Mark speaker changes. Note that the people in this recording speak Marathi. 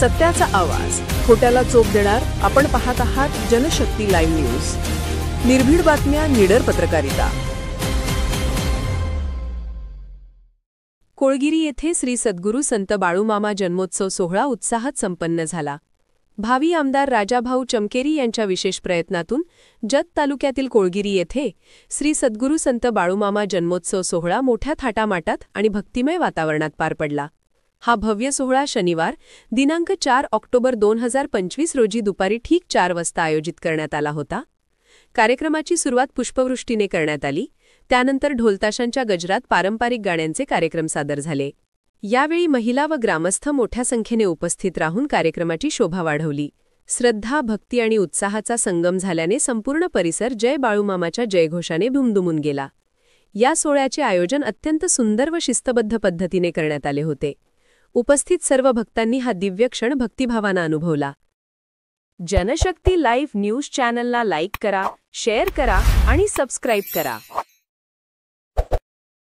Speaker 1: सत्याचा आवाज, खोट्याला चोप देणार. आपण पाहत आहात जनशक्ती लाईव्ह न्यूज. निर्भीड बातम्या, निडर पत्रकारिता. कोळगिरी येथे श्री सद्गुरू संत बाळूमामा जन्मोत्सव सोहळा उत्साहात संपन्न झाला. भावी आमदार राजाभाऊ चमकेरी यांच्या विशेष प्रयत्नातून जत तालुक्यातील कोळगिरी येथे श्री सद्गुरू संत बाळूमामा जन्मोत्सव सोहळा मोठ्या थाटामाटात आणि भक्तिमय वातावरणात पार पडला. हा भव्य सोहळा शनिवार दिनांक 4 ऑक्टोबर 2025 रोजी दुपारी ठीक 4 वाजता आयोजित करण्यात आला होता. कार्यक्रमाची सुरुवात पुष्पवृष्टीने करण्यात आली. त्यानंतर ढोलताशांच्या गजरात पारंपरिक गाण्यांचे कार्यक्रम सादर झाले. यावेळी महिला व ग्रामस्थ मोठ्या संख्येने उपस्थित राहून कार्यक्रमाची शोभा वाढवली. श्रद्धा, भक्ती आणि उत्साहाचा संगम झाल्याने संपूर्ण परिसर जय बाळूमामाच्या जयघोषाने दुमदुमून गेला. या सोहळ्याचे आयोजन अत्यंत सुंदर व शिस्तबद्ध पद्धतीने करण्यात आले होते. उपस्थित सर्व भक्तांनी हा दिव्य क्षण भक्तिभावाने अनुभवला. जनशक्ती लाईव्ह न्यूज चॅनलला लाईक करा, शेअर करा आणि सबस्क्राईब करा.